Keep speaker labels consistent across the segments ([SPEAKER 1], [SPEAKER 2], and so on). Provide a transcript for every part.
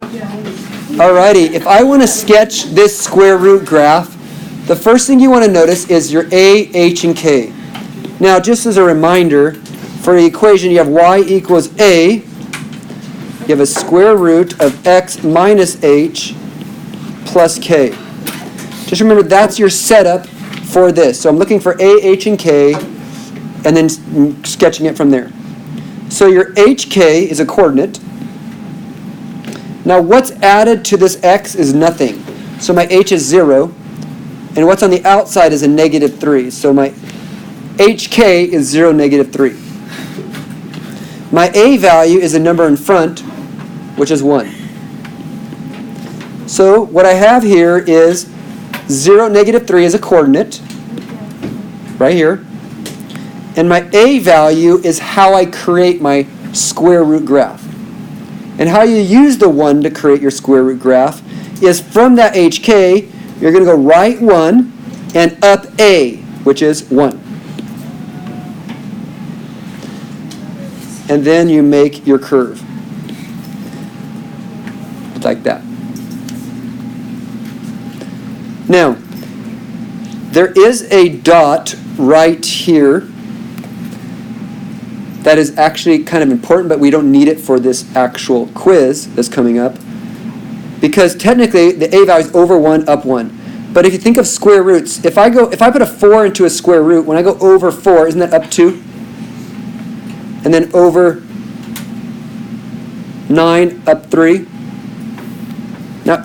[SPEAKER 1] Alrighty, if I want to sketch this square root graph, the first thing you want to notice is your a, h, and k. Now, just as a reminder, for the equation, you have y equals a, you have a square root of x minus h plus k. Just remember, that's your setup for this. So I'm looking for a, h, and k, and then sketching it from there. So your hk is a coordinate. Now what's added to this x is nothing. So my h is 0, and what's on the outside is a negative 3. So my hk is 0, negative 3. My a value is a number in front, which is 1. So what I have here is 0, negative 3 is a coordinate, right here. And my a value is how I create my square root graph. And how you use the 1 to create your square root graph is from that hk, you're going to go right 1 and up a, which is 1. And then you make your curve. Like that. Now, there is a dot right here that is actually kind of important, but we don't need it for this actual quiz that's coming up. Because technically, the a value is over 1, up 1. But if you think of square roots, if I put a 4 into a square root, when I go over 4, isn't that up 2? And then over 9, up 3. Now,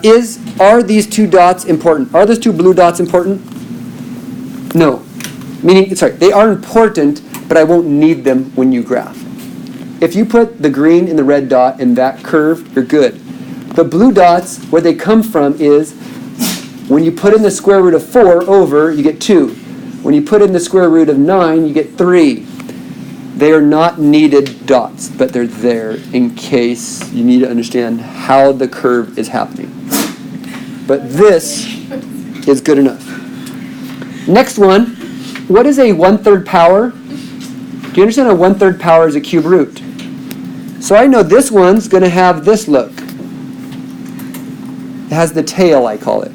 [SPEAKER 1] are these two dots important? Are those two blue dots important? No. Meaning, sorry, they are important, but I won't need them when you graph. If you put the green and the red dot in that curve, you're good. The blue dots, where they come from is, when you put in the square root of 4 over, you get 2. When you put in the square root of 9, you get 3. They are not needed dots, but they're there in case you need to understand how the curve is happening. But this is good enough. Next one, what is a 1/3 power? Do you understand a 1/3 power is a cube root? So I know this one's going to have this look. It has the tail, I call it.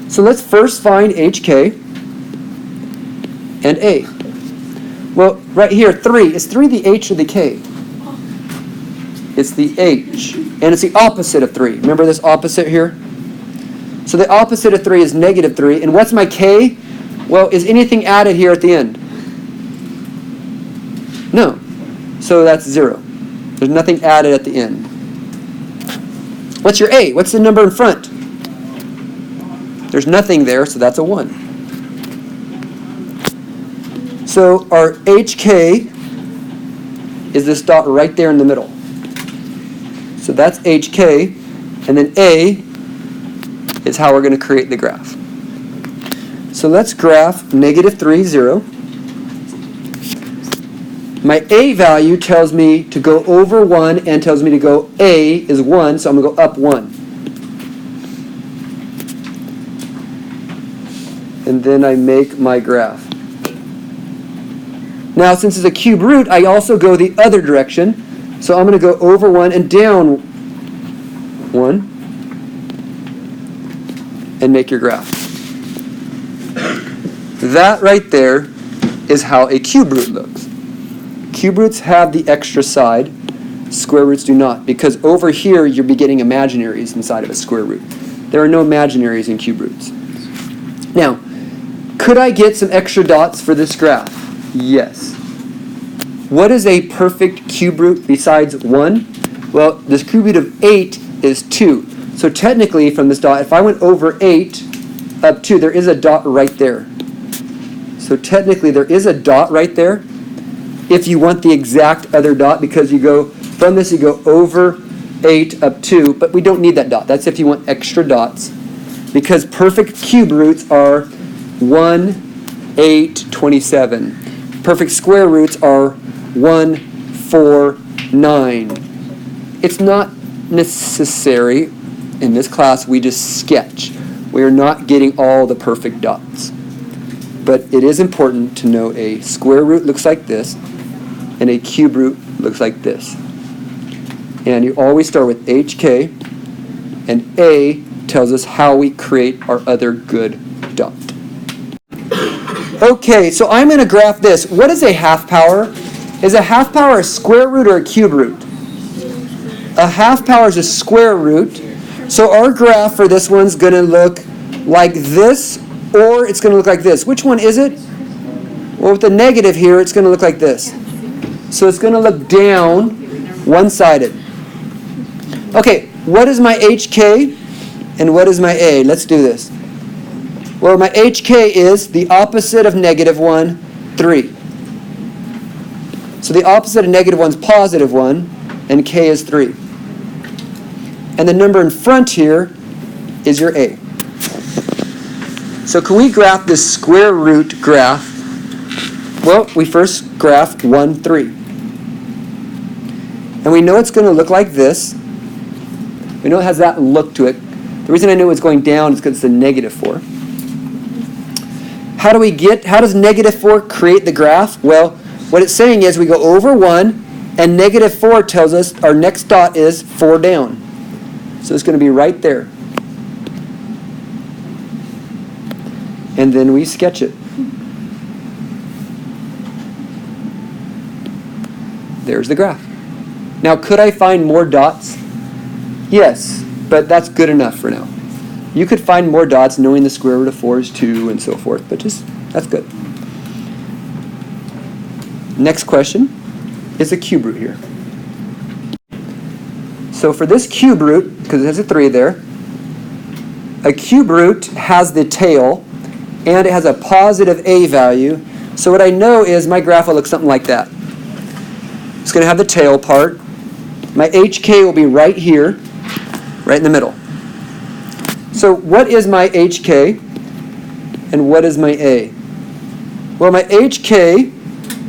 [SPEAKER 1] So let's first find hk and a. Well, right here, 3. Is 3 the h or the k? It's the h. And it's the opposite of 3. Remember this opposite here? So the opposite of 3 is negative 3. And what's my k? Well, is anything added here at the end? No. So that's 0. There's nothing added at the end. What's your a? What's the number in front? There's nothing there, so that's a 1. So our hk is this dot right there in the middle. So that's hk, and then a is how we're going to create the graph. So let's graph negative 3, 0. My a value tells me to go over 1 and tells me to go a is 1, so I'm going to go up 1. And then I make my graph. Now, since it's a cube root, I also go the other direction. So I'm going to go over 1 and down 1 and make your graph. That right there is how a cube root looks. Cube roots have the extra side. Square roots do not, because over here you're getting imaginaries inside of a square root. There are no imaginaries in cube roots. Now, could I get some extra dots for this graph? Yes. What is a perfect cube root besides 1? Well, this cube root of 8 is 2. So technically from this dot, if I went over 8 up 2, there is a dot right there. So technically there is a dot right there if you want the exact other dot, because you go from this, you go over 8 up 2, but we don't need that dot. That's if you want extra dots, because perfect cube roots are 1, 8, 27. Perfect square roots are 1, 4, 9. It's not necessary. In this class, we just sketch. We are not getting all the perfect dots. But it is important to know a square root looks like this, and a cube root looks like this. And you always start with hk, And A tells us how we create our other good dot. Okay, so I'm going to graph this. What is a half power? Is a half power a square root or a cube root? A half power is a square root. So our graph for this one's going to look like this, or it's going to look like this. Which one is it? Well, with the negative here, it's going to look like this. So it's going to look down, one-sided. Okay, what is my HK and what is my A? Let's do this. Well, my HK is the opposite of -1, 3. So the opposite of -1 is +1, and K is 3. And the number in front here is your A. So can we graph this square root graph? Well, we first graph 1, 3. And we know it's going to look like this. We know it has that look to it. The reason I knew it's going down is because it's a -4. How does -4 create the graph? Well, what it's saying is we go over 1, and -4 tells us our next dot is 4 down. So it's going to be right there. And then we sketch it. There's the graph. Now, could I find more dots? Yes, but that's good enough for now. You could find more dots knowing the square root of 4 is 2 and so forth, but that's good. Next question is a cube root here. So for this cube root, because it has a 3 there, a cube root has the tail and it has a positive A value. So what I know is my graph will look something like that. It's going to have the tail part. My HK will be right here, right in the middle. So what is my HK and what is my A? Well, my HK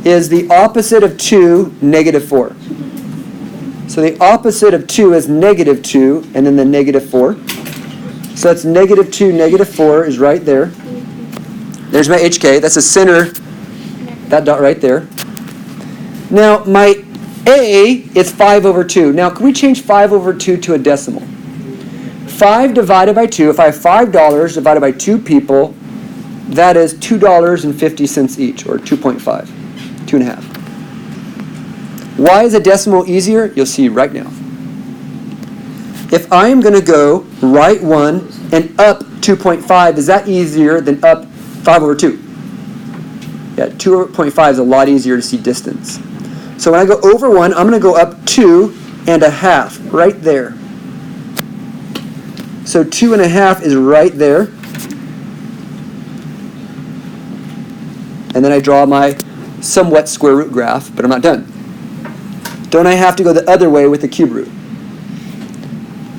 [SPEAKER 1] is the opposite of 2, -4. So the opposite of 2 is -2, and then the -4. So that's -2, -4 is right there. There's my HK. That's the center, that dot right there. Now, my A is 5 over 2. Now, can we change 5 over 2 to a decimal? 5 divided by 2, if I have $5 divided by 2 people, that is $2.50 each, or 2.5, 2.5. Why is a decimal easier? You'll see right now. If I am going to go right 1 and up 2.5, is that easier than up 5 over 2? Yeah, 2.5 is a lot easier to see distance. So when I go over 1, I'm going to go up 2.5, right there. So 2.5 is right there. And then I draw my somewhat square root graph, but I'm not done. Don't I have to go the other way with the cube root?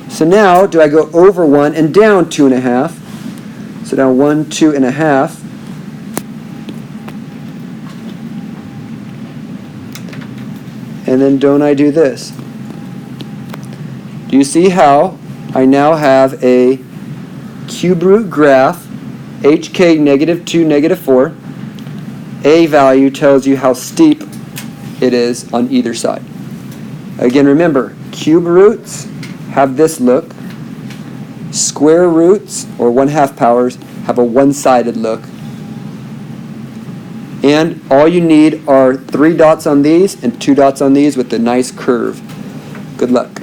[SPEAKER 1] So now, do I go over 1 and down 2.5? So down 1, 2.5. And then don't I do this? Do you see how I now have a cube root graph, HK -2, -4. A value tells you how steep it is on either side. Again, remember, cube roots have this look. Square roots, or 1/2 powers, have a one-sided look. And all you need are 3 dots on these and 2 dots on these with a nice curve. Good luck.